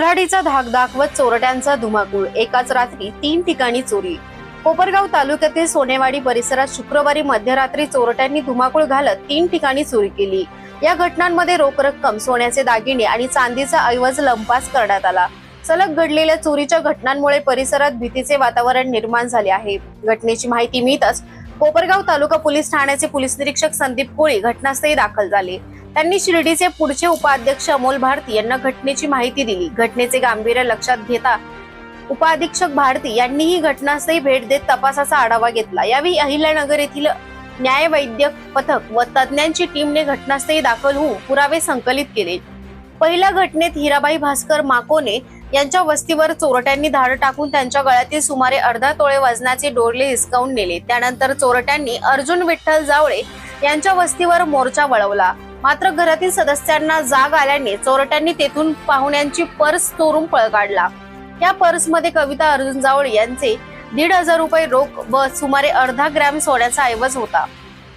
कुऱ्हाडीचा धाक दाखवत चोरट्यांचा धुमाकूळ। एकाच रात्री 3 ठिकाणी चोरी। कोपरगाव तालुक्यातील सोनेवाडी परिसरात शुक्रवारी मध्यरात्री चोरट्यांनी धुमाकूळ घालत 3 ठिकाणी चोरी केली। या घटनांमध्ये रोख रक्कम, सोन्याचे दागिने आणि चांदीचा ऐवज लंपास करण्यात आला। सलग घडलेल्या चोरीच्या घटनांमुळे परिसरात भीतीचे वातावरण निर्माण झाले आहे। घटनेची माहिती मिळताच कोपरगाव तालुका पोलीस ठाण्याचे पोलीस निरीक्षक संदीप कोळी घटनास्थळी दाखल झाले। त्यांनी शिर्डीचे पुढचे उपाध्यक्ष अमोल भारती यांना घटनेची माहिती दिली। घटनेचे गांभीर्य लक्षात घेता उपाधीक्षक भारती यांनीही घटनास्थळी भेट देत तपासाचा आढावा घेतला। यावेळी अहिल्यानगर येथील न्याय वैद्यक पथक व तज्ञांची टीमने घटनास्थळी दाखल होऊन पुरावे संकलित केले। पहिल्या घटनेत हिराबाई भास्कर माकोने यांच्या वस्तीवर चोरट्यांनी धाड टाकून त्यांच्या गळ्यातील सुमारे अर्धा तोळे वजनाचे डोरले हिसकावून नेले। त्यानंतर चोरट्यांनी अर्जुन विठ्ठल जावळे यांच्या वस्तीवर मोर्चा वळवला। मात्र घरातील सदस्यांना जाग आल्याने चोरट्यांनी तेथून पाहुण्यांची पर्स चोरून पळ काढला। या पर्समध्ये कविता अर्जुन जावळे यांचे 1,500 रुपये रोख व सुमारे अर्धा ग्रॅम सोन्याचा ऐवज होता।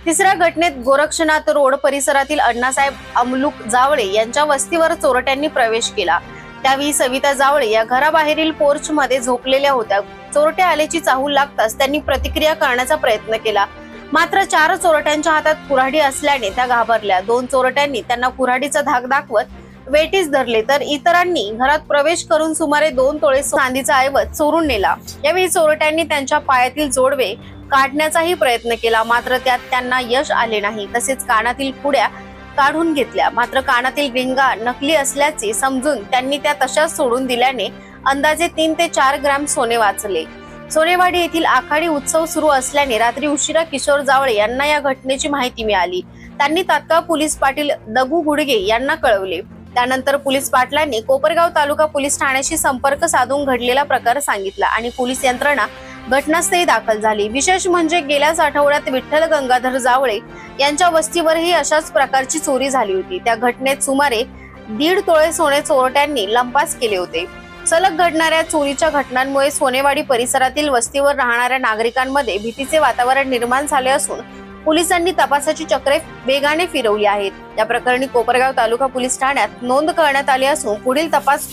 तिसऱ्या घटनेत गोरक्षनाथ रोड परिसरातील अण्णासाहेब अमलूक जावळे यांच्या वस्तीवर चोरट्यांनी प्रवेश केला। त्यावेळी सविता जावळे या घराबाहेरील पोर्च मध्ये झोपलेल्या होत्या। चोरटे आल्याची चाहूल लागताच त्यांनी प्रतिक्रिया करण्याचा प्रयत्न केला। मात्र 4 चोरट्यांच्या हातात कुऱ्हाडी असल्याने त्या घाबरल्या। 2 चोरट्यांनी त्यांना कुऱ्हाडीचा धाक दाखवत वेठीस धरले, तर इतरांनी घरात प्रवेश करून सुमारे 2 तोळे चांदीचा ऐवज चोरून नेला। यावेळी चोरट्यांनी त्यांच्या पायातील जोडवे काढण्याचाही प्रयत्न केला, मात्र त्यात त्यांना यश आले नाही। तसेच कानातील पुड्या काढून घेतल्या, मात्र कानातील रिंगा नकली असल्याचे समजून त्यांनी त्या तशाच सोडून दिल्याने अंदाजे 3 ते 4 ग्रॅम सोने वाचले। सोनेवाडी येथील आखाडी उत्सव सुरू असल्याने रात्री उशिरा किशोर जावळे यांना या घटनेची माहिती मिळाली। त्यांनी तात्काळ पोलीस पाटील दगू गुडगे यांना कळवले। त्यानंतर पोलीस पाटलांनी कोपरगाव तालुका पोलीस ठाण्याशी संपर्क साधून घडलेला प्रकार सांगितला आणि पोलीस यंत्रणा घटनास्थळी दाखल झाली। विशेष म्हणजे गेल्याच आठवड्यात विठ्ठल गंगाधर जावळे यांच्या वस्तीवरही अशाच प्रकारची चोरी झाली होती। त्या घटनेत सुमारे 1.5 तोळे सोने चोरट्यांनी लंपास केले होते। सलग घडणाऱ्या चोरीच्या घटनांमुळे सोनेवाडी परिसरातील वस्तीवर राहणाऱ्या नागरिकांमध्ये भीतीचे वातावरण निर्माण झाले असून पोलिसांनी तपासाची चक्रे वेगाने फिरवली आहेत। या प्रकरणी कोपरगाव तालुका पोलीस ठाण्यात नोंद करण्यात आली असून पुढील तपास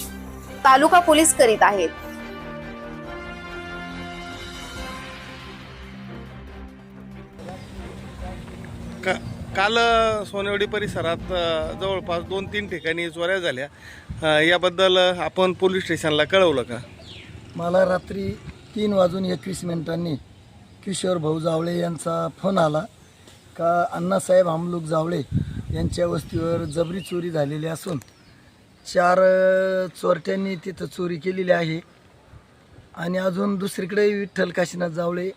तालुका पोलीस करीत आहेत। काल सोनेवाडी परिसरात जवळपास 2-3 ठिकाणी चोऱ्या झाल्या। याबद्दल आपण पोलीस स्टेशनला कळवलं का? मला रात्री 3:21 किशोर भाऊ जावळे यांचा फोन आला का अण्णासाहेब अमलूक जावळे यांच्या वस्तीवर जबरी चोरी झालेली असून 4 चोरट्यांनी तिथं चोरी केलेली आहे आणि अजून दुसरीकडे विठ्ठल काशीनाथ जावळे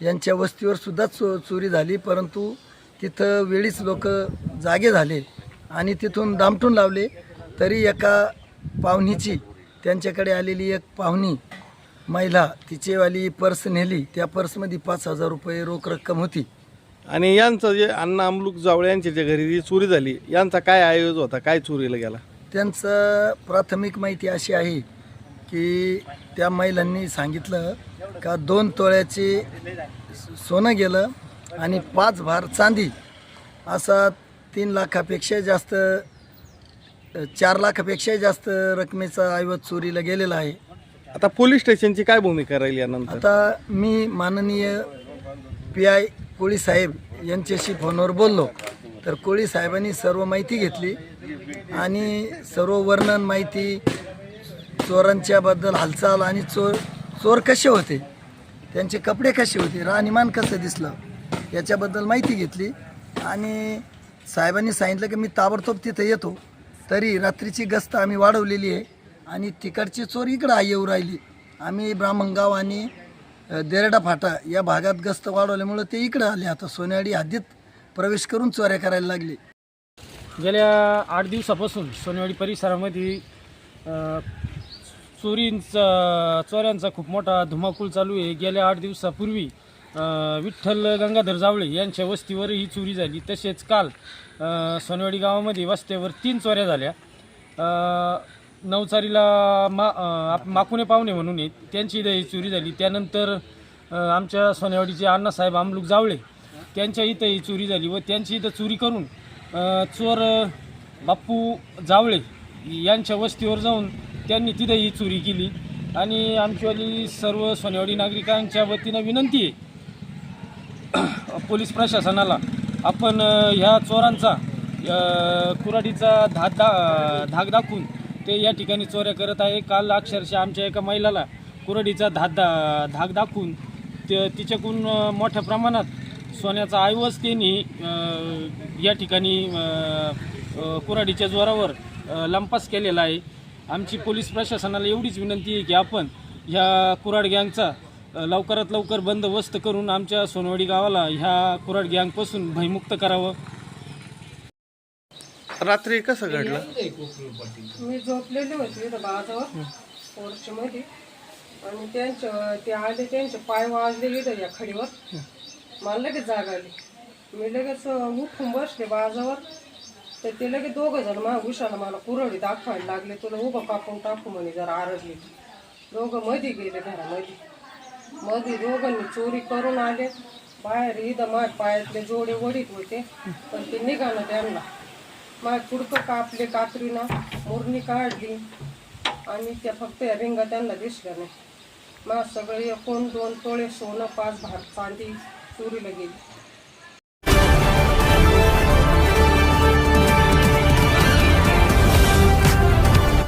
यांच्या वस्तीवर सुद्धा चोरी झाली, परंतु तिथं वेळीच लोक जागे झाले आणि तिथून दामटून लावले। तरी एका पाहुणीची, त्यांच्याकडे आलेली एक पाहुणी महिला, तिचेवाली पर्स नेली। त्या पर्समध्ये 5,000 रुपये रोख रक्कम होती। आणि यांचं जे अण्णा अमलूक जावळे यांच्या ज्या घरी जी चोरी झाली, यांचा काय आयोज होता, काय चोरीला गेला? त्यांचं प्राथमिक माहिती अशी आहे की त्या महिलांनी सांगितलं का 2 तोळ्याचे सोनं गेलं आणि 5 भार चांदी, असा 3 लाखापेक्षा जास्त, 4 लाखापेक्षा जास्त रकमेचा ऐवज चोरीला गेलेला आहे। आता पोलीस स्टेशनची काय भूमिका राहील यानंतर? आता मी माननीय PI कोळी साहेब यांच्याशी फोनवर बोललो, तर कोळी साहेबांनी सर्व माहिती घेतली आणि सर्व वर्णन माहिती, चोरांच्या बद्दल हालचाल आणि चोर कसे होते, त्यांचे कपडे कसे होते, राहणीमान कसं दिसलं, याच्याबद्दल माहिती घेतली आणि साहेबांनी सांगितलं की मी ताबडतोब तिथं येतो। तरी रात्रीची गस्त आम्ही वाढवलेली आहे आणि तिकडची चोर इकडं येऊ राहिली। आम्ही ब्राह्मणगाव आणि देरडा फाटा या भागात गस्त वाढवल्यामुळे ते इकडं आले। आता सोनेवाडी हद्दीत प्रवेश करून चोऱ्या करायला लागले। गेल्या 8 दिवसापासून सोनेवाडी परिसरामध्ये चोऱ्यांचा खूप मोठा धुमाकूळ चालू आहे। गेल्या 8 दिवसापूर्वी विठ्ठल गंगाधर जावळे यांच्या वस्तीवरही चोरी झाली। तसेच काल सोनेवाडी गावामध्ये वस्त्यावर 3 चोऱ्या झाल्या। नवचारीला माकुने पाहुणे म्हणून आहेत, त्यांची इथं चोरी झाली। त्यानंतर आमच्या सोनेवाडीचे अण्णासाहेब अमलूक जावळे त्यांच्या इथंही चोरी झाली व त्यांची इथं चोरी करून चोर बाप्पू जावळे यांच्या वस्तीवर जाऊन त्यांनी तिथं ही चोरी केली. आणि आमचीवाली सर्व सोनेवाडी नागरिकांच्या वतीनं विनंती आहे पोलीस प्रशासनाला, आपण ह्या चोरांचा कुऱ्हाडीचा धाक दाखवून ते या ठिकाणी चोऱ्या करत आहे. काल अक्षरशः आमच्या एका महिलाला कुऱ्हाडीचा धाक दाखवून तिच्याकडून मोठ्या प्रमाणात सोन्याचा ऐवज त्यांनी या ठिकाणी कुऱ्हाडीच्या जोरावर लंपास केलेला आहे. आमची पोलीस प्रशासनाला एवढीच विनंती आहे की आपण ह्या कुऱ्हाड गँगचा लवकरात लवकर बंदोबस्त करून आमच्या सोनवाडी गावाला ह्या कुऱ्हाड गँगपासून भयमुक्त करावं. रात्री कसं घडलं? मी झोपलेली होती इथं बाजावर पोर्चमध्ये आणि ते आले, त्यांचे पाय वाजले इथं या खडीवर. मला लगेच जाग आली, मी लगेच उठून बसले बाजावर. तर ते लगेच दोघं जण माझ्या उशाला मला कुऱ्हाडी दाखवायला लागले, तुला उभं कापून टाकू म्हणे जरा आरडली. दोघं मध्ये गेले घरामध्ये दोघांनी चोरी करून आले. बाहेर इथं माझ्या पायातले जोडे वडीत होते पण ते निघालं त्यांना. माझ्या पुडकं कापले कात्रीनं, मुरणी काढली आणि त्या फक्त या रिंगा त्यांना दिसल्या नाही. मग सगळे एकूण 2 तोळे सोनं 5 भार चांदी चोरीला गेली.